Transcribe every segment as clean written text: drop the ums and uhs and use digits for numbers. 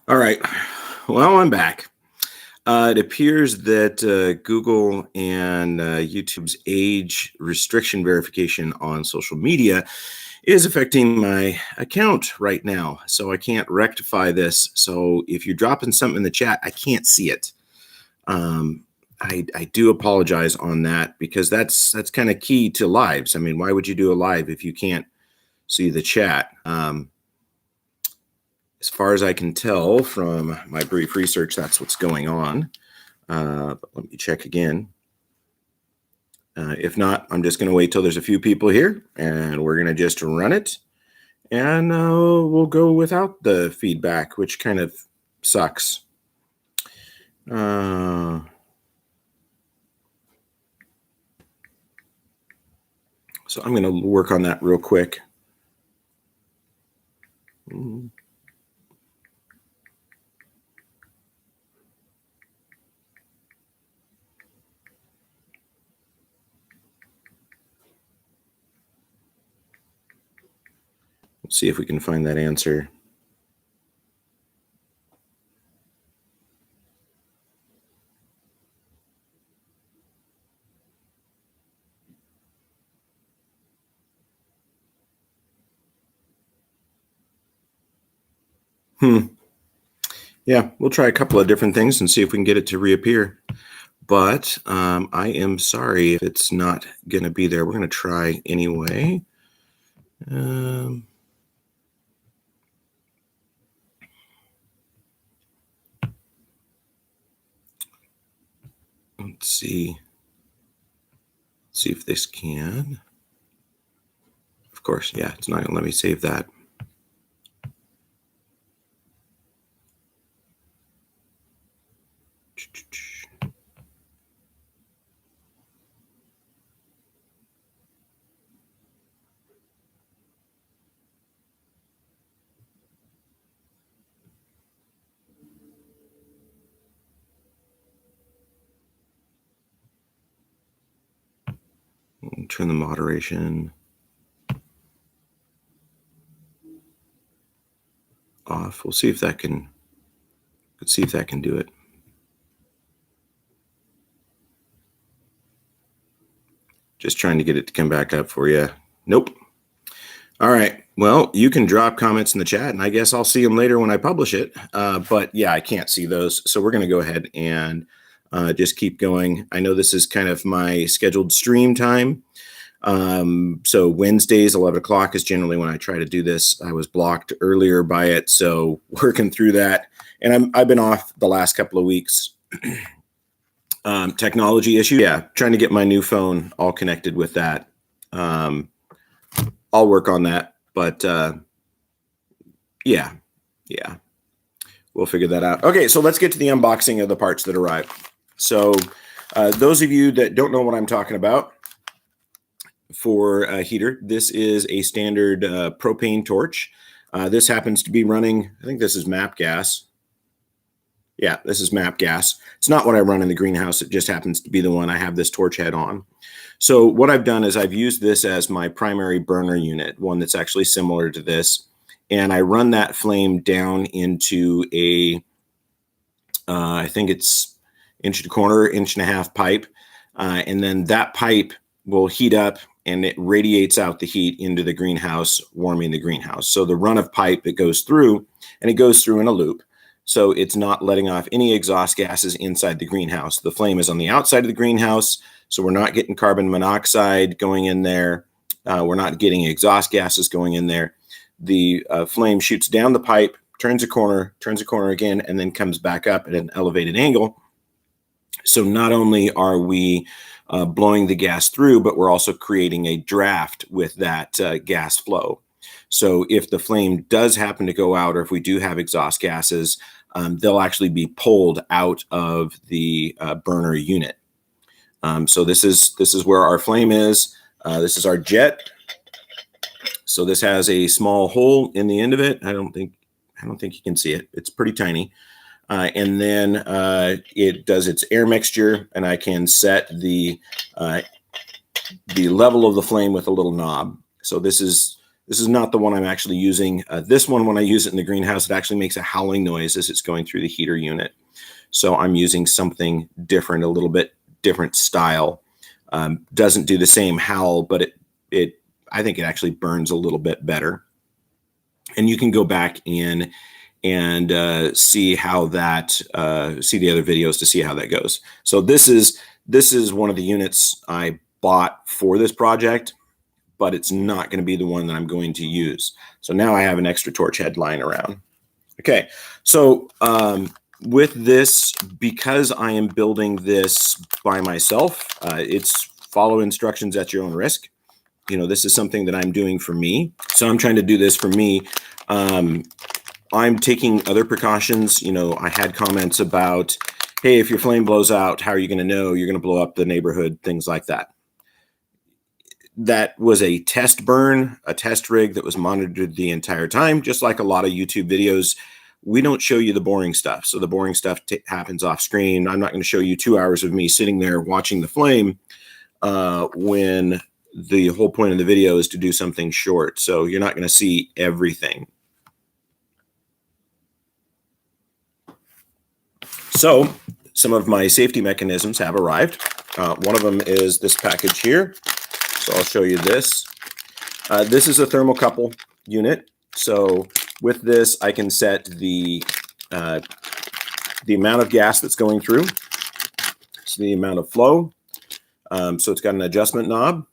All right. Well, I'm back. It appears that Google and YouTube's age restriction verification on social media is affecting my account right now. So I can't rectify this. So if you're dropping something in the chat, I can't see it. I do apologize on that because that's kind of key to lives. I mean, why would you do a live if you can't see the chat? As far as I can tell from my brief research, that's what's going on. But let me check again. If not, I'm just going to wait till there's a few people here and we're going to just run it. And we'll go without the feedback, which kind of sucks. So I'm going to work on that real quick. Let's see if we can find that answer. Yeah, we'll try a couple of different things and see if we can get it to reappear. But I am sorry if it's not going to be there. We're going to try anyway. Let's see. See if this can. Of course, yeah, it's not going to let me save that. Turn the moderation off. We'll see if that can. Let's see if that can do it. Just trying to get it to come back up for you. Nope. All right. Well, you can drop comments in the chat, and I guess I'll see them later when I publish it. But yeah, I can't see those. So we're going to go ahead and just keep going. I know this is kind of my scheduled stream time. So Wednesdays, 11 o'clock is generally when I try to do this. I was blocked earlier by it. So working through that. And I've been off the last couple of weeks. Technology issue. Yeah, trying to get my new phone all connected with that. I'll work on that, but yeah, we'll figure that out. Okay, so let's get to the unboxing of the parts that arrived. So those of you that don't know what I'm talking about, for a heater, this is a standard propane torch. This happens to be running, I think this is MAP gas. Yeah, this is MAP gas. It's not what I run in the greenhouse. It just happens to be the one I have this torch head on. So what I've done is I've used this as my primary burner unit, one that's actually similar to this. And I run that flame down into a, I think it's 1.25 inch pipe. And then that pipe will heat up and it radiates out the heat into the greenhouse, warming the greenhouse. So the run of pipe that goes through, and it goes through in a loop. So it's not letting off any exhaust gases inside the greenhouse. The flame is on the outside of the greenhouse, so we're not getting carbon monoxide going in there. We're not getting exhaust gases going in there. The flame shoots down the pipe, turns a corner again, and then comes back up at an elevated angle. So not only are we blowing the gas through, but we're also creating a draft with that gas flow. So if the flame does happen to go out, or if we do have exhaust gases, they'll actually be pulled out of the burner unit. So this is where our flame is. This is our jet. So this has a small hole in the end of it. I don't think you can see it. It's pretty tiny. And then it does its air mixture, and I can set the level of the flame with a little knob. So this is This is not the one I'm actually using. This one, when I use it in the greenhouse, it actually makes a howling noise as it's going through the heater unit. So I'm using something different, a little bit different style. Doesn't do the same howl, but I think it actually burns a little bit better. And you can go back in and see how that, see the other videos to see how that goes. So this is one of the units I bought for this project, but it's not going to be the one that I'm going to use. So now I have an extra torch head lying around. Okay, so with this, because I am building this by myself, it's follow instructions at your own risk. You know, this is something that I'm doing for me. So I'm trying to do this for me. I'm taking other precautions. You know, I had comments about, hey, if your flame blows out, how are you going to know you're going to blow up the neighborhood, things like that. That was a test burn, a test rig that was monitored the entire time, just like a lot of YouTube videos. We don't show you the boring stuff. So the boring stuff happens off screen. I'm not going to show you 2 hours of me sitting there watching the flame when the whole point of the video is to do something short. So you're not going to see everything. So some of my safety mechanisms have arrived. One of them is this package here. So I'll show you this. This is a thermocouple unit. So with this, I can set the amount of gas that's going through. So the amount of flow. So it's got an adjustment knob.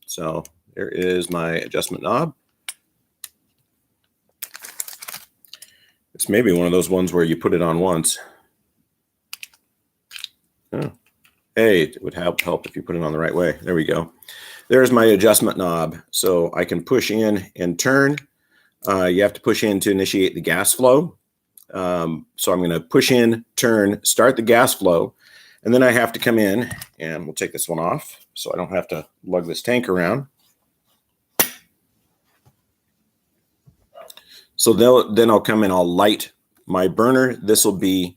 So there is my adjustment knob. It's maybe one of those ones where you put it on once. Oh. Hey, it would help if you put it on the right way. There we go. There's my adjustment knob. So I can push in and turn. You have to push in to initiate the gas flow. So I'm going to push in, turn, start the gas flow. And then I have to come in, and we'll take this one off so I don't have to lug this tank around. So then I'll come in, I'll light my burner. This will be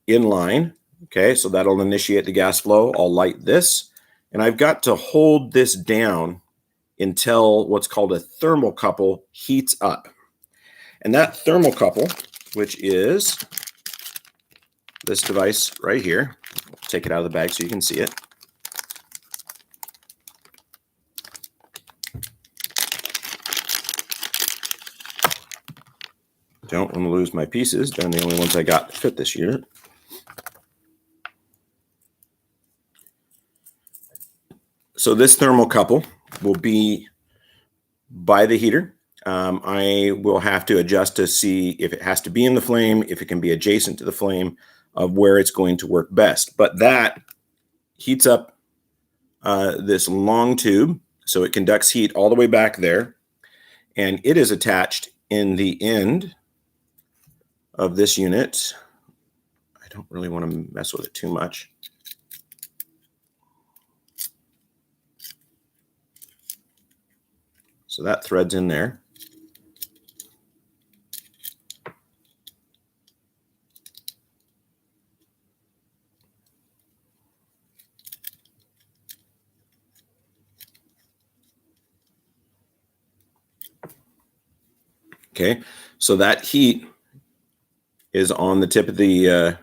in line. Okay, so that'll initiate the gas flow. I'll light this, and I've got to hold this down until what's called a thermocouple heats up. And that thermocouple, which is this device right here, I'll take it out of the bag so you can see it. Don't want to lose my pieces. They're the only ones I got to fit this unit. So this thermocouple will be by the heater. I will have to adjust to see if it has to be in the flame, if it can be adjacent to the flame, of where it's going to work best. But that heats up this long tube, so it conducts heat all the way back there, and it is attached in the end of this unit. I don't really want to mess with it too much. So that thread's in there. Okay, so that heat is on the tip of the,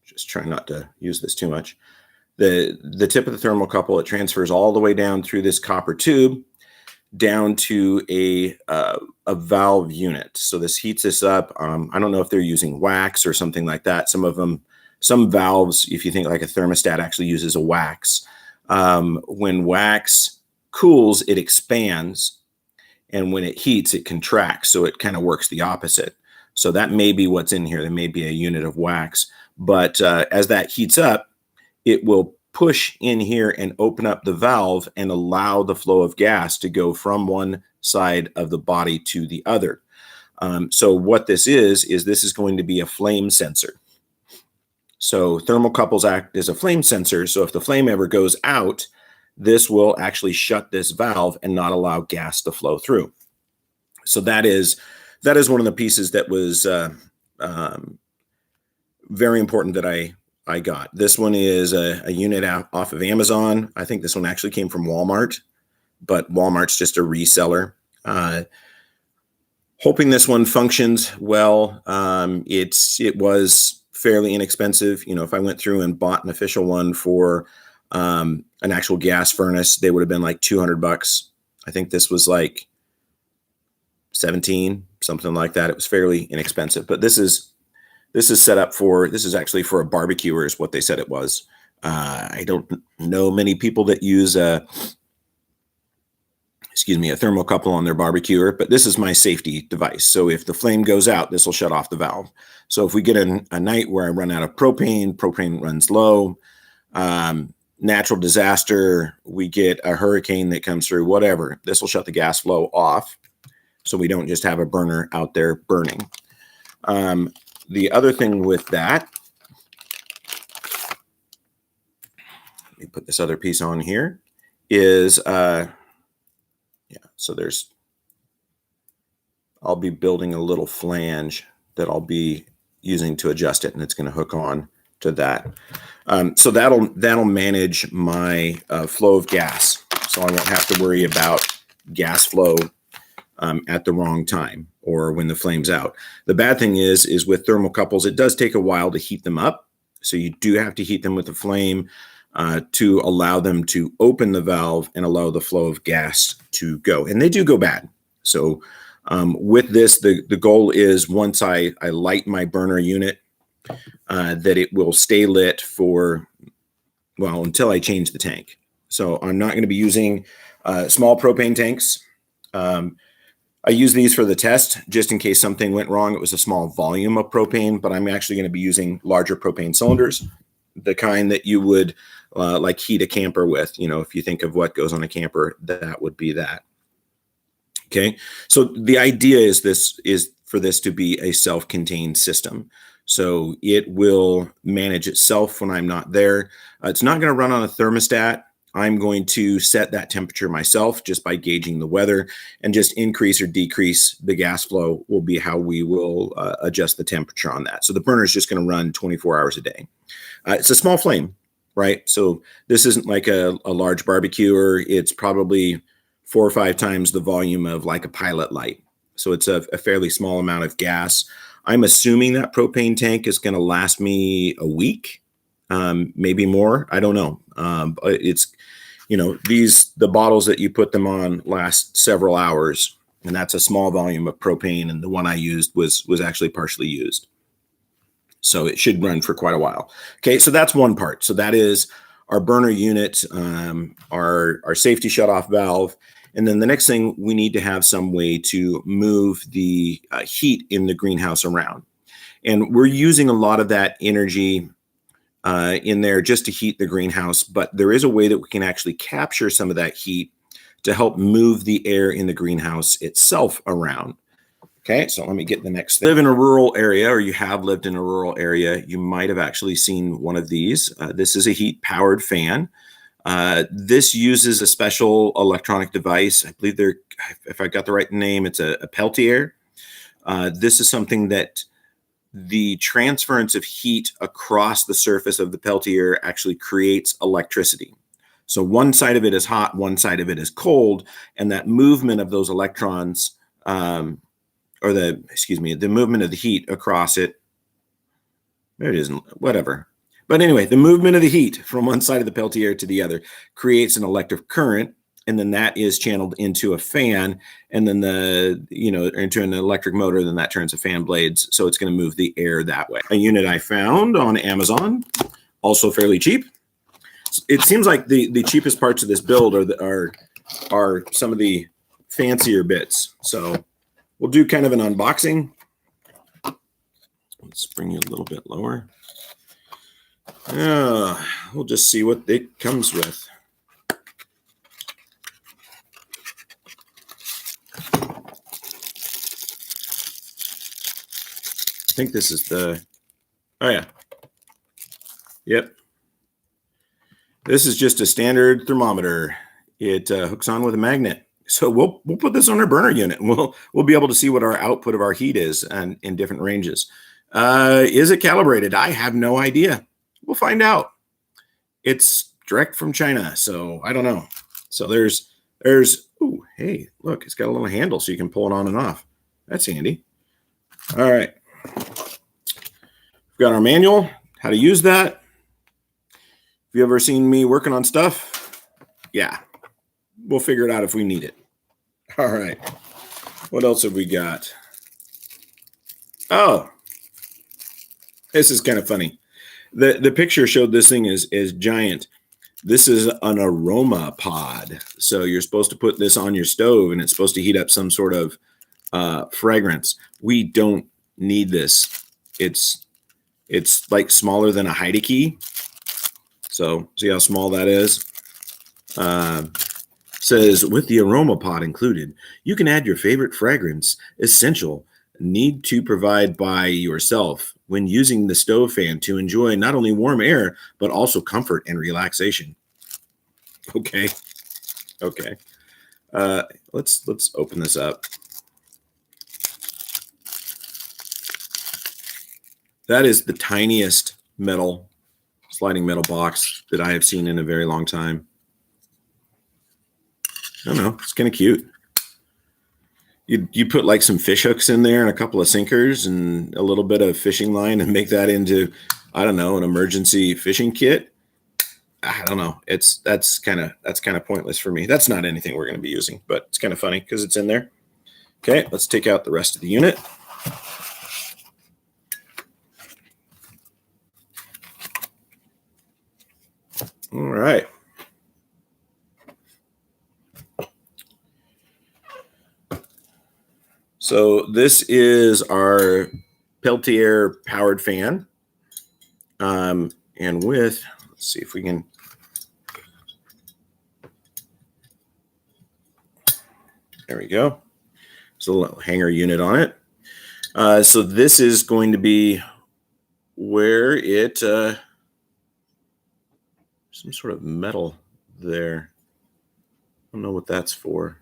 just try not to use this too much. The tip of the thermocouple, it transfers all the way down through this copper tube down to a valve unit. So this heats this up. I don't know if they're using wax or something like that. Some valves, if you think like a thermostat, actually uses a wax. When wax cools, it expands. And when it heats, it contracts. So it kind of works the opposite. So that may be what's in here. There may be a unit of wax. But as that heats up, it will push in here and open up the valve and allow the flow of gas to go from one side of the body to the other. So what this is this is going to be a flame sensor. So thermocouples act as a flame sensor. So if the flame ever goes out, this will actually shut this valve and not allow gas to flow through. So that is one of the pieces that was very important that I got. This one is a unit off of Amazon. I think this one actually came from Walmart, but Walmart's just a reseller. Hoping this one functions well. It was fairly inexpensive. You know, if I went through and bought an official one for an actual gas furnace, they would have been like $200. I think this was like 17, something like that. It was fairly inexpensive, but this is set up for, this is actually for a barbecuer is what they said it was. I don't know many people that use a thermocouple on their barbecuer, but this is my safety device. So if the flame goes out, this will shut off the valve. So if we get a night where I run out of propane runs low, natural disaster, we get a hurricane that comes through, whatever, this will shut the gas flow off. So we don't just have a burner out there burning. The other thing with that, let me put this other piece on here, is, so I'll be building a little flange that I'll be using to adjust it, and it's going to hook on to that. So that'll manage my flow of gas, so I won't have to worry about gas flow at the wrong time or when the flame's out. The bad thing is with thermocouples, it does take a while to heat them up. So you do have to heat them with the flame to allow them to open the valve and allow the flow of gas to go. And they do go bad. So with this, the goal is once I light my burner unit, that it will stay lit for, well, until I change the tank. So I'm not going to be using small propane tanks. I use these for the test just in case something went wrong. It was a small volume of propane, but I'm actually going to be using larger propane cylinders, the kind that you would like heat a camper with. You know, if you think of what goes on a camper, that would be that. Okay, so the idea is for this to be a self-contained system. So it will manage itself when I'm not there. It's not going to run on a thermostat. I'm going to set that temperature myself just by gauging the weather, and just increase or decrease the gas flow will be how we will adjust the temperature on that. So the burner is just going to run 24 hours a day. It's a small flame, right? So this isn't like a large barbecuer. It's probably 4 or 5 times the volume of like a pilot light. So it's a fairly small amount of gas. I'm assuming that propane tank is going to last me a week, maybe more. I don't know. It's, you know, the bottles that you put them on last several hours, and that's a small volume of propane. And the one I used was actually partially used. So it should run for quite a while. Okay, so that's one part. So that is our burner unit, our safety shutoff valve. And then the next thing, we need to have some way to move the heat in the greenhouse around. And we're using a lot of that energy in there just to heat the greenhouse, but there is a way that we can actually capture some of that heat to help move the air in the greenhouse itself around. Okay, so let me get the next thing. Live in a rural area, or you have lived in a rural area, you might have actually seen one of these. This is a heat-powered fan. This uses a special electronic device. I believe if I got the right name, it's a Peltier. This is something that the transference of heat across the surface of the Peltier actually creates electricity. So one side of it is hot, one side of it is cold, and that movement of those electrons, the movement of the heat across it, there it isn't, whatever. But anyway, the movement of the heat from one side of the Peltier to the other creates an electric current, and then that is channeled into a fan, and then into an electric motor, then that turns the fan blades. So it's going to move the air that way. A unit I found on Amazon, also fairly cheap. It seems like the cheapest parts of this build are some of the fancier bits. So we'll do kind of an unboxing. Let's bring you a little bit lower. We'll just see what it comes with. I think this is oh yeah. Yep. This is just a standard thermometer. It hooks on with a magnet. So we'll put this on our burner unit, and we'll be able to see what our output of our heat is and in different ranges. Is it calibrated? I have no idea. We'll find out. It's direct from China, so I don't know. So there's There's, oh, hey, look, it's got a little handle so you can pull it on and off. That's handy. All right. We've got our manual, how to use that. Have you ever seen me working on stuff? Yeah, we'll figure it out if we need it. All right. What else have we got? Oh, this is kind of funny. The picture showed this thing is giant. This is an aroma pod. So you're supposed to put this on your stove and it's supposed to heat up some sort of fragrance. We don't need this. It's like smaller than a Heide key. So see how small that is? Says with the aroma pod included, you can add your favorite fragrance, essential, need to provide by yourself when using the stove fan to enjoy not only warm air, but also comfort and relaxation. Okay. Okay. Let's open this up. That is the tiniest sliding metal box that I have seen in a very long time. I don't know. It's kind of cute. You put like some fish hooks in there and a couple of sinkers and a little bit of fishing line and make that into, I don't know, an emergency fishing kit. I don't know. That's kind of pointless for me. That's not anything we're going to be using, but it's kind of funny because it's in there. Okay, let's take out the rest of the unit. All right. So this is our Peltier powered fan. And with, let's see if we can. There we go. There's a little hanger unit on it. So this is going to be where it, some sort of metal there. I don't know what that's for.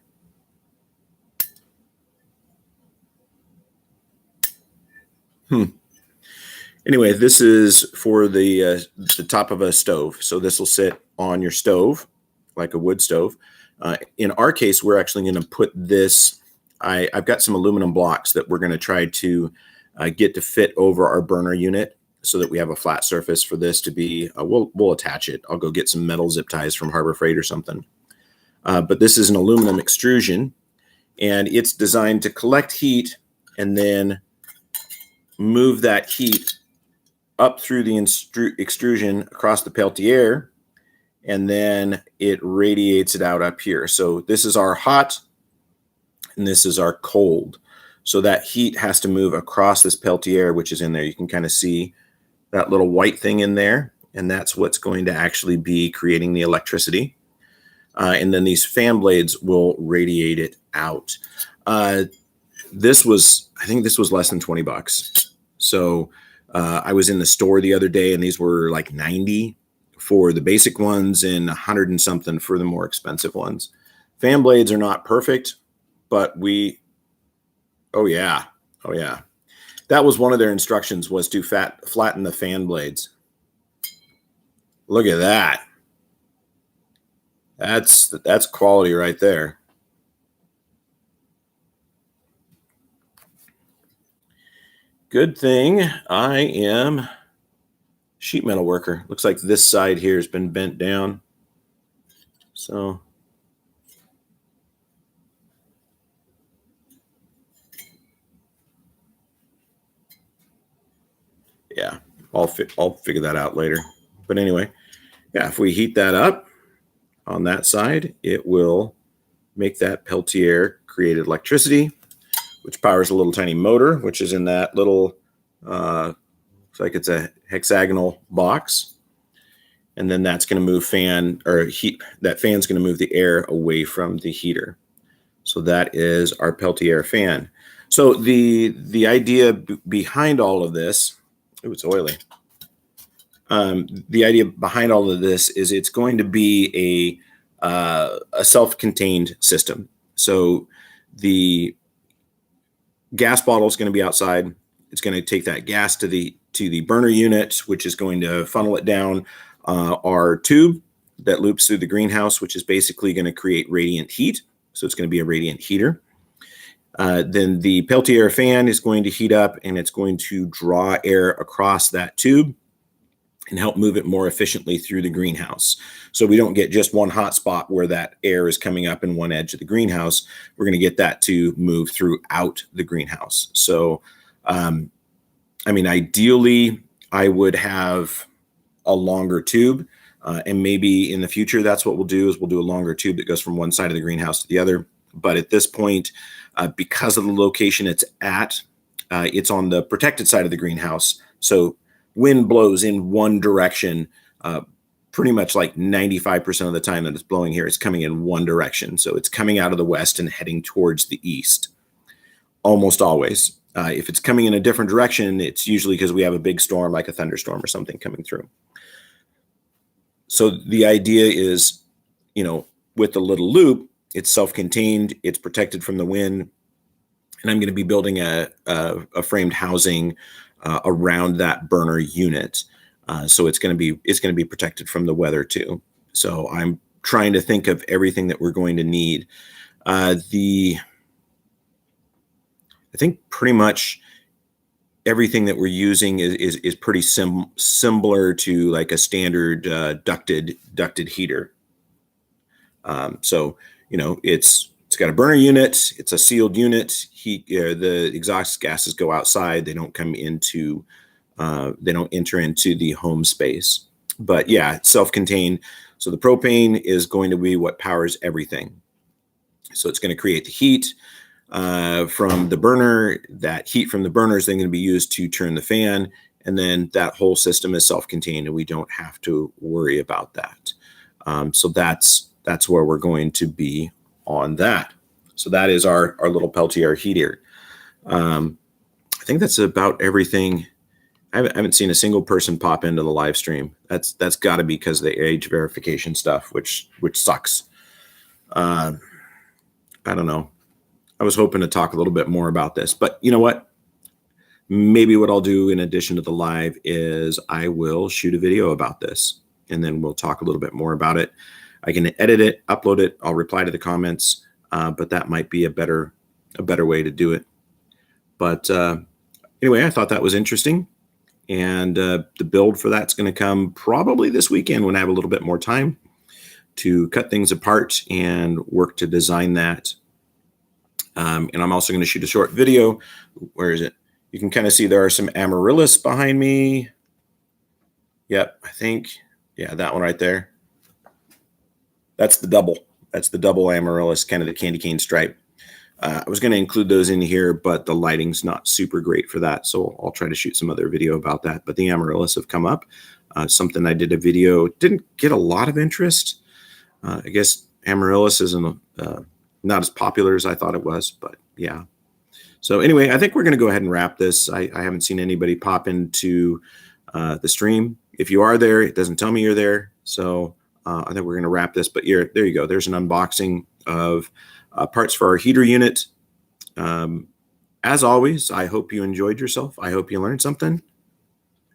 Anyway, this is for the top of a stove. So this will sit on your stove, like a wood stove. In our case, we're actually going to put this. I've got some aluminum blocks that we're going to try to get to fit over our burner unit so that we have a flat surface for this to be. We'll attach it. I'll go get some metal zip ties from Harbor Freight or something. But this is an aluminum extrusion, and it's designed to collect heat and then move that heat up through the extrusion across the Peltier, and then it radiates it out up here. So this is our hot, and this is our cold. So that heat has to move across this Peltier, which is in there. You can kind of see that little white thing in there, and that's what's going to actually be creating the electricity. And then these fan blades will radiate it out. I think this was less than $20. So I was in the store the other day and these were like 90 for the basic ones and 100 and something for the more expensive ones. Fan blades are not perfect, but oh yeah. That was one of their instructions, was to flatten the fan blades. Look at that. That's quality right there. Good thing I am sheet metal worker. Looks like this side here has been bent down. So yeah, I'll figure that out later. But anyway, yeah, if we heat that up on that side, it will make that Peltier create electricity, which powers a little tiny motor, which is in that little, looks like it's a hexagonal box. And then that's going to move heat. That fan's going to move the air away from the heater. So that is our Peltier fan. So the idea behind all of this, oh, it's oily. The idea behind all of this is it's going to be a self-contained system. So the gas bottle is going to be outside. It's going to take that gas to the burner unit, which is going to funnel it down our tube, that loops through the greenhouse, which is basically going to create radiant heat. So it's going to be a radiant heater. Then the Peltier fan is going to heat up, and it's going to draw air across that tube and help move it more efficiently through the greenhouse. So we don't get just one hot spot where that air is coming up in one edge of the greenhouse. We're going to get that to move throughout the greenhouse. So, I mean, ideally, I would have a longer tube, and maybe in the future, that's what we'll do, is we'll do a longer tube that goes from one side of the greenhouse to the other. But at this point, because of the location it's at, it's on the protected side of the greenhouse. So wind blows in one direction, pretty much like 95% of the time that it's blowing here, it's coming in one direction. So it's coming out of the west and heading towards the east, almost always. If it's coming in a different direction, it's usually because we have a big storm, like a thunderstorm or something coming through. So the idea is, you know, with the little loop, it's self-contained, it's protected from the wind, and I'm going to be building a framed housing around that burner unit. So it's going to be protected from the weather too. So I'm trying to think of everything that we're going to need. I think pretty much everything that we're using is pretty similar to like a standard ducted heater. So, you know, it's got a burner unit, it's a sealed unit. The exhaust gases go outside. They don't come into, they don't enter into the home space. But yeah, it's self-contained. So the propane is going to be what powers everything. So it's going to create the heat from the burner. That heat from the burner is then going to be used to turn the fan. And then that whole system is self-contained, and we don't have to worry about that. So that's where we're going to be on that. So that is our little Peltier heater. I think that's about everything. I haven't seen a single person pop into the live stream. That's got to be because of the age verification stuff, which sucks. I don't know. I was hoping to talk a little bit more about this, but you know what? Maybe what I'll do in addition to the live is I will shoot a video about this, and then we'll talk a little bit more about it. I can edit it, upload it. I'll reply to the comments, but that might be a better way to do it. But anyway, I thought that was interesting, and the build for that's going to come probably this weekend when I have a little bit more time to cut things apart and work to design that. And I'm also going to shoot a short video. Where is it? You can kind of see there are some amaryllis behind me. Yep, I think, yeah, that one right there. That's the double. That's the double amaryllis, kind of the candy cane stripe. I was going to include those in here, but the lighting's not super great for that. So I'll try to shoot some other video about that. But the amaryllis have come up. Something I did a video, didn't get a lot of interest. I guess amaryllis isn't not as popular as I thought it was, but yeah. So anyway, I think we're going to go ahead and wrap this. I haven't seen anybody pop into the stream. If you are there, it doesn't tell me you're there. So I think we're going to wrap this, but there you go. There's an unboxing of parts for our heater unit. As always, I hope you enjoyed yourself. I hope you learned something.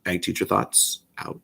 Ag Teacher Thoughts out.